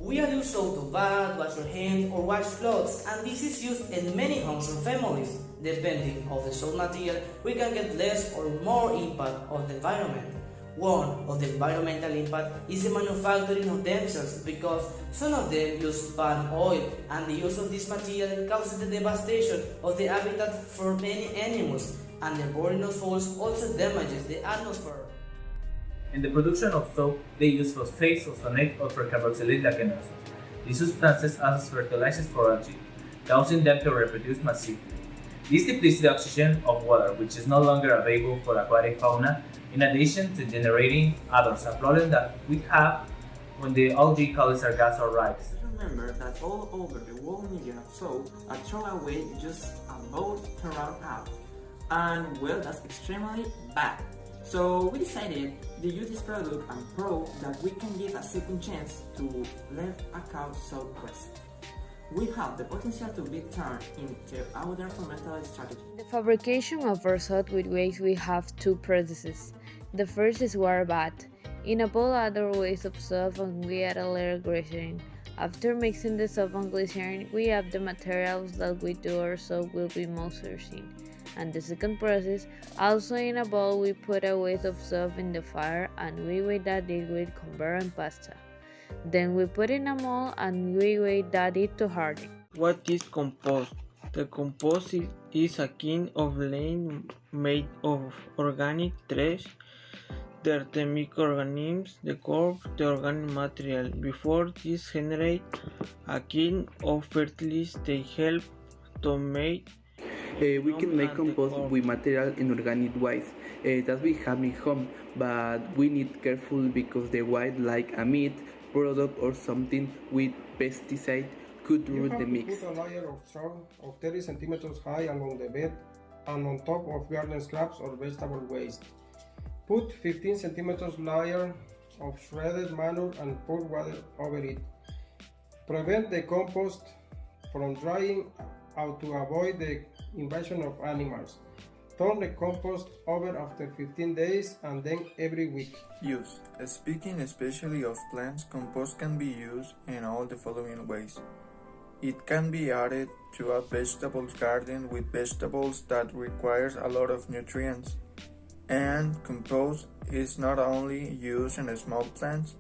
We are used soap to bath, wash your hands, or wash clothes, and this is used in many homes and families. Depending on the soap material, we can get less or more impact on the environment. One of the environmental impact is the manufacturing of themselves because some of them use palm oil, and the use of this material causes the devastation of the habitat for many animals, and the burning of forests also damages the atmosphere. In the production of soap, they use phosphate, sulfonate, or percarboxylate lichenols. These substances act as fertilizers for algae, causing them to reproduce massively. This depletes the oxygen of water, which is no longer available for aquatic fauna, in addition to generating others, a problem that we have when the algae causes our gas arrives. Remember that all over the world media soap are thrown away just about to run out. And well, that's extremely bad. So we decided to use this product and prove that we can give a second chance to let a cow soap waste. We have the potential to be turned into our environmental strategy. In the fabrication of our soap with waste, we have two processes. The first is water bath. In a bowl, add our waste of soap and we add a little glycerin. After mixing the soap and glycerin, we add the materials that we do our soap will be most in. And the second process, also in a bowl, we put a waste of soap in the fire and we wait that it will convert and pasta. Then we put in a mold and we wait that it to harden. What is compost? The compost is a kind of land made of organic trash. The microorganisms, the corpse, the organic material. Before this generate a kind of fertilizer, they help to make. We can make compost with material in organic waste that we have in home, but we need careful because the white like a meat product or something with pesticide could ruin the mix. Put a layer of straw of 30 centimeters high along the bed and on top of garden scraps or vegetable waste. Put 15 centimeters layer of shredded manure and pour water over it. Prevent the compost from drying out to avoid the invasion of animals. Turn the compost over after 15 days and then every week. Use. Speaking especially of plants, compost can be used in all the following ways. It can be added to a vegetable garden with vegetables that requires a lot of nutrients. And compost is not only used in small plants,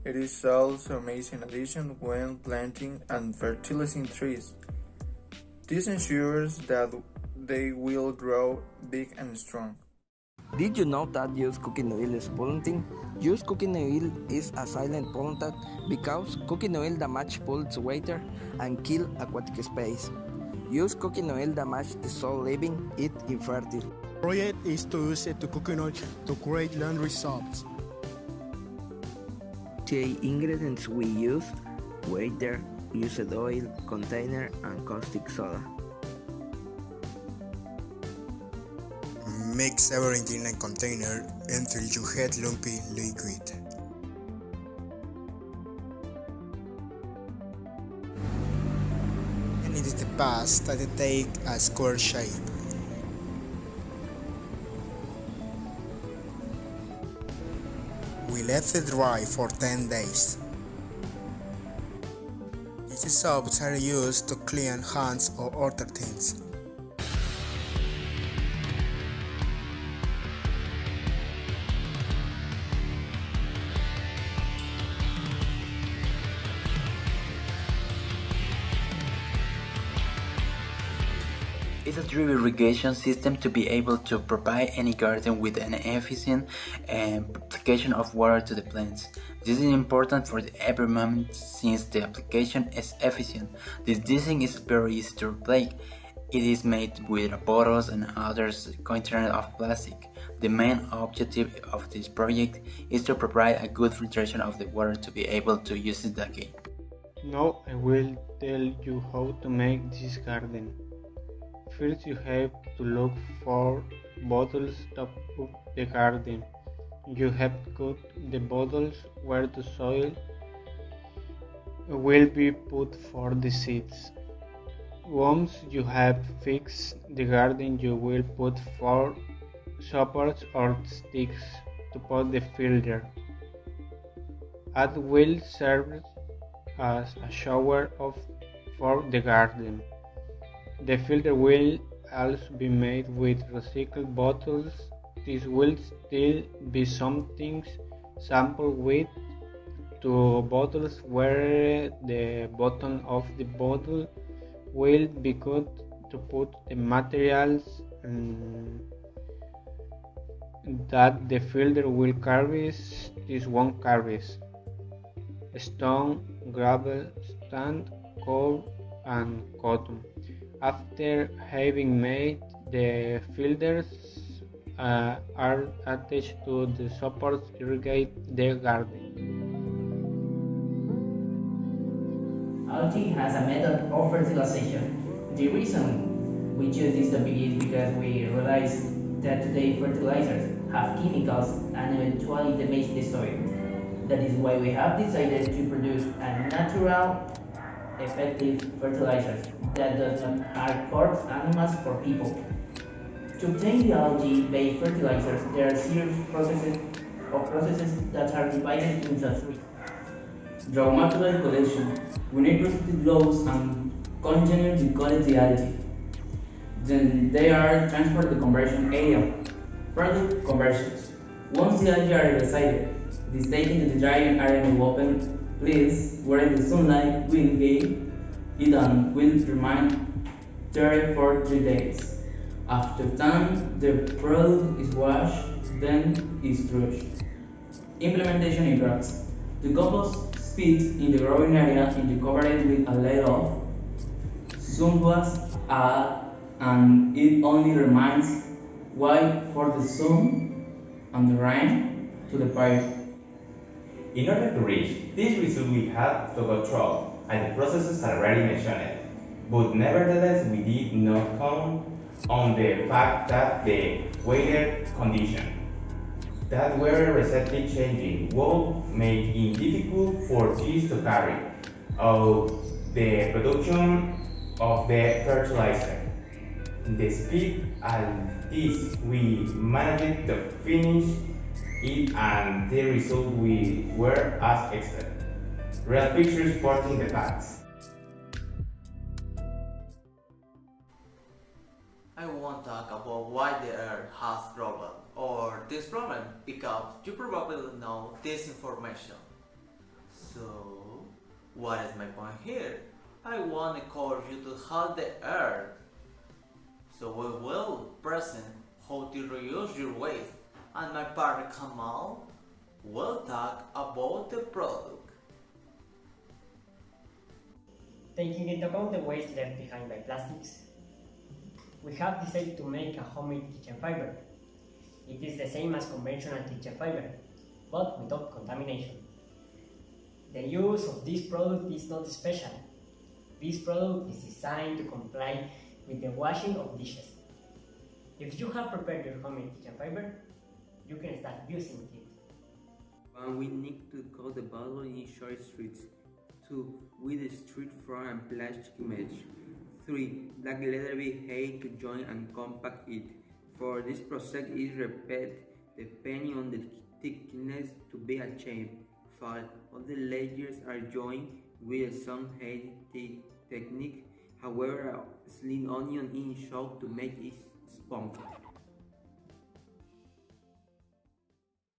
it is also amazing addition when planting and fertilizing trees. This ensures that they will grow big and strong. Did you know that used cooking oil is polluting? Used cooking oil is a silent pollutant because cooking oil damage pollutes water and kill aquatic space. Used cooking oil damage the soil leaving it infertile. Project is to use it to cooking oil to create laundry soaps. The ingredients we use: water, used oil, container, and caustic soda. Mix everything in a container until you get lumpy liquid. And it is the pasta that take a square shape. We let it dry for 10 days. These soaps are used to clean hands or other things. It's a drip irrigation system to be able to provide any garden with an efficient application of water to the plants. This is important for every moment since the application is efficient. This design is very easy to replace. It is made with bottles and other containers of plastic. The main objective of this project is to provide a good filtration of the water to be able to use it again. Now I will tell you how to make this garden. First you have to look for bottles top of the garden. You have to cut the bottles where the soil will be put for the seeds. Once you have fixed the garden, you will put 4 supports or sticks to put the filter. Add well served as a shower for the garden. The filter will also be made with recycled bottles. This will still be something sampled with 2 bottles where the bottom of the bottle will be cut to put the materials that the filter will carry. This one carries stone, gravel, sand, coal, and cotton. After having made, the filters are attached to the supports to irrigate the garden. Algae has a method of fertilization. The reason we choose this topic is because we realize that today fertilizers have chemicals and eventually damage the soil. That is why we have decided to produce a natural, effective fertilizer that does not harm crops, animals, or people. To obtain the algae-based fertilizers, there are series processes that are divided into three. Raw material collection. We need to the gloves and containers to collect the algae. Then they are transported to the conversion area. Product conversions. Once the algae are decided, it is taken to the drying area in open place where the sunlight will gain it and will remain there for 3 days. After time, the product is washed, then is crushed. Implementation in grass. The compost spits in the growing area is covered with a layer of sunblast and it only remains white for the sun and the rain to the pipe. In order to reach this result, we have to go through the processes already mentioned, but nevertheless we did not count on the fact that the weather conditions that were recently changing would make it difficult for trees to carry out the production of the fertilizer. The speed at this we managed to finish it and the result we were as expected. Real pictures supporting the facts. I want to talk about why the Earth has problem or this problem because you probably know this information. So, what is my point here? I want to encourage you to help the Earth. So we will present how to reuse your waste and my partner Kamal will talk about the product. Taking into account the waste left behind by plastics, we have decided to make a homemade kitchen fiber. It is the same as conventional kitchen fiber, but without contamination. The use of this product is not special. This product is designed to comply with the washing of dishes. If you have prepared your homemade kitchen fiber, you can start using it. 1. We need to cut the bottle in short strips. 2. With a street front and plastic image. 3. Black leather behaves to join and compact it. For this process is repeated depending on the thickness to be achieved. 5. All the layers are joined with some heavy technique. However, a slim onion is chopped to make it spongy.